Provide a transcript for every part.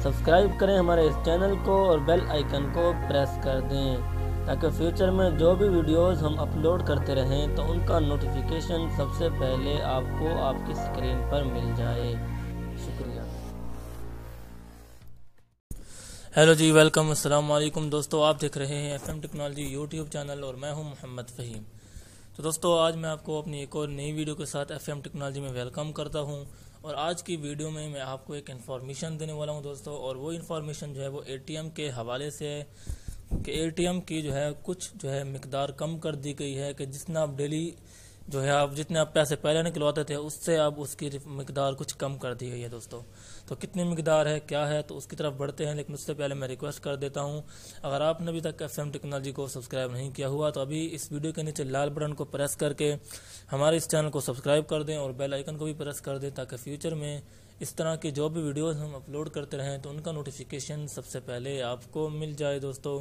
Subscribe करें हमारे इस चैनल को और बेल आइकन को प्रेस कर दें ताकि फ्यूचर में जो भी वीडियोस हम अपलोड करते रहें तो उनका नोटिफिकेशन सबसे पहले आपको आपकी स्क्रीन पर मिल जाए। शुक्रिया। हेलो जी, वेलकम, अस्सलाम वालेकुम दोस्तों। आप देख रहे हैं FM टेक्नोलॉजी यूट्यूब चैनल और मैं हूं मोहम्मद फ़हीम। तो दोस्तों, आज मैं आपको अपनी एक और नई वीडियो के साथ FM टेक्नोलॉजी में वेलकम करता हूं। और आज की वीडियो में मैं आपको एक इन्फॉर्मेशन देने वाला हूं दोस्तों। और वो इन्फॉर्मेशन जो है वो ATM के हवाले से है कि ATM की जो है कुछ जो है मिकदार कम कर दी गई है कि जितना आप डेली जो है आप जितने आप पैसे पहले निकलवाते थे उससे अब उसकी मिकदार कुछ कम कर दी गई है दोस्तों। तो कितनी मिकदार है, क्या है, तो उसकी तरफ बढ़ते हैं। लेकिन उससे पहले मैं रिक्वेस्ट कर देता हूं, अगर आपने अभी तक FM टेक्नोलॉजी को सब्सक्राइब नहीं किया हुआ तो अभी इस वीडियो के नीचे लाल बटन को प्रेस करके हमारे इस चैनल को सब्सक्राइब कर दें और बेल आइकन को भी प्रेस कर दें ताकि फ्यूचर में इस तरह की जो भी वीडियोज़ हम अपलोड करते रहें तो उनका नोटिफिकेशन सबसे पहले आपको मिल जाए दोस्तों।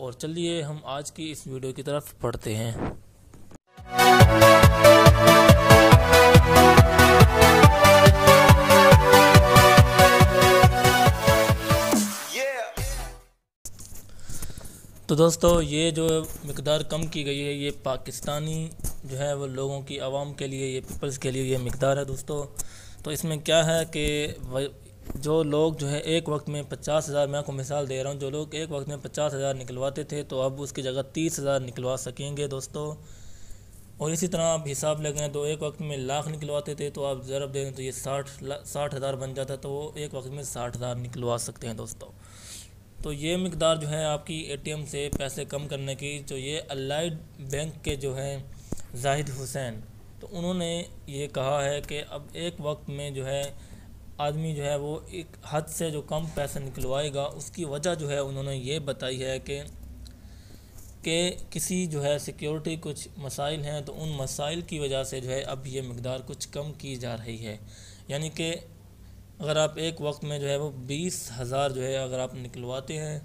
और चलिए हम आज की इस वीडियो की तरफ बढ़ते हैं। तो दोस्तों, ये जो मिकदार कम की गई है ये पाकिस्तानी जो है वो लोगों की आवाम के लिए, ये पीपल्स के लिए ये मिकदार है दोस्तों। तो इसमें क्या है कि जो लोग जो है एक वक्त में 50,000, मैं आपको मिसाल दे रहा हूँ, जो लोग एक वक्त में 50,000 निकलवाते थे तो अब उसकी जगह 30,000 निकलवा सकेंगे दोस्तों। और इसी तरह आप हिसाब लगाएं तो एक वक्त में लाख निकलवाते थे तो आप ज़रब दें तो ये 60,000 बन जाता, तो वो एक वक्त में 60,000 निकलवा सकते हैं दोस्तों। तो ये मिकदार जो है आपकी ATM से पैसे कम करने की, जो ये अलाइड बैंक के जो हैं जाहिद हुसैन, तो उन्होंने ये कहा है कि अब एक वक्त में जो है आदमी जो है वो एक हद से जो कम पैसे निकलवाएगा। उसकी वजह जो है उन्होंने ये बताई है कि किसी जो है सिक्योरिटी कुछ मसाइल हैं, तो उन मसाइल की वजह से जो है अब ये मिकदार कुछ कम की जा रही है। यानी कि अगर आप एक वक्त में जो है वो 20,000 जो है अगर आप निकलवाते हैं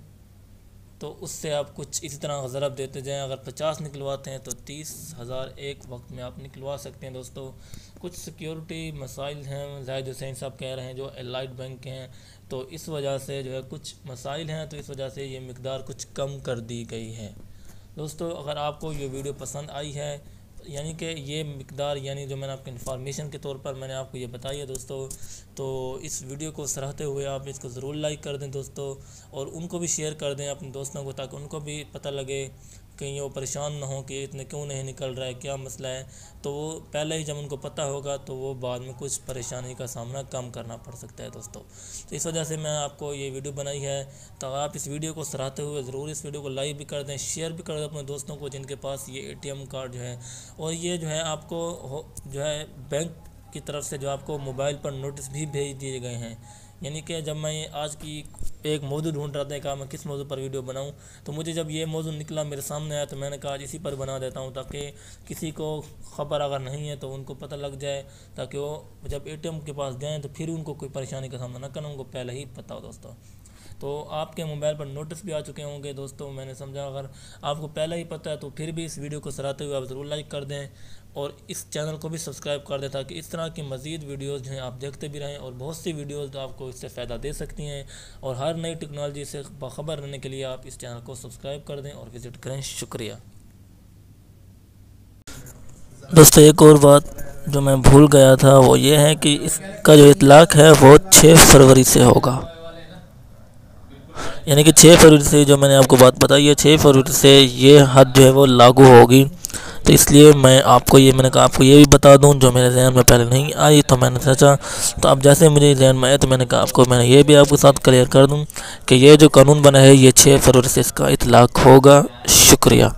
तो उससे आप कुछ इसी तरह ज़रब देते जाएं। अगर 50 निकलवाते हैं तो 30,000 एक वक्त में आप निकलवा सकते हैं दोस्तों। कुछ सिक्योरिटी मसाइल हैं, जाहिद हुसैन साहब कह रहे हैं, जो अलाइड बैंक के हैं, तो इस वजह से जो है कुछ मसाइल हैं, तो इस वजह से ये मिकदार कुछ कम कर दी गई है दोस्तों। अगर आपको ये वीडियो पसंद आई है, यानी कि ये मिकदार यानी जो मैंने आपको इन्फॉर्मेशन के तौर पर मैंने आपको ये बताई है दोस्तों, तो इस वीडियो को सराहते हुए आप इसको ज़रूर लाइक कर दें दोस्तों। और उनको भी शेयर कर दें अपने दोस्तों को, ताकि उनको भी पता लगे, कहीं वो परेशान ना हो कि इतने क्यों नहीं निकल रहा है, क्या मसला है। तो वो पहले ही जब उनको पता होगा तो वो बाद में कुछ परेशानी का सामना कम करना पड़ सकता है दोस्तों। तो इस वजह से मैं आपको ये वीडियो बनाई है। तो आप इस वीडियो को सराहते हुए ज़रूर इस वीडियो को लाइक भी कर दें, शेयर भी कर दें अपने दोस्तों को जिनके पास ये ATM कार्ड जो है। और ये जो है आपको जो है बैंक की तरफ से जो आपको मोबाइल पर नोटिस भी भेज दिए गए हैं। यानी कि जब मैं आज की एक मौजूद ढूंढ रहा था कि मैं किस मौजूद पर वीडियो बनाऊं, तो मुझे जब ये मौजूद निकला मेरे सामने आया तो मैंने कहा आज इसी पर बना देता हूं, ताकि किसी को ख़बर अगर नहीं है तो उनको पता लग जाए, ताकि वो जब ATM के पास जाएँ तो फिर उनको कोई परेशानी का सामना न करना, उनको पहले ही पता हो दोस्तों। तो आपके मोबाइल पर नोटिस भी आ चुके होंगे दोस्तों। मैंने समझा अगर आपको पहले ही पता है तो फिर भी इस वीडियो को सराहते हुए आप ज़रूर लाइक कर दें और इस चैनल को भी सब्सक्राइब कर दें, ताकि इस तरह की मज़ीद वीडियोज़ जो हैं आप देखते भी रहें। और बहुत सी वीडियोज़ आपको इससे फ़ायदा दे सकती हैं। और हर नई टेक्नोलॉजी से बाखबर रहने के लिए आप इस चैनल को सब्सक्राइब कर दें और विज़िट करें। शुक्रिया दोस्तों, एक और बात जो मैं भूल गया था वो ये है कि इसका जो इतलाक़ है वो 6 फरवरी से होगा। यानी कि 6 फरवरी से जो मैंने आपको बात बताई है, 6 फरवरी से ये हद जो है वो लागू होगी। तो इसलिए मैंने कहा आपको ये भी बता दूं, जो मेरे जहन में पहले नहीं आई तो मैंने सोचा, तो अब जैसे मुझे जहन में आया तो मैंने कहा मैंने ये भी आपके साथ क्लियर कर दूं कि ये जो कानून बना है ये 6 फरवरी से इसका इतलाक़ होगा। शुक्रिया।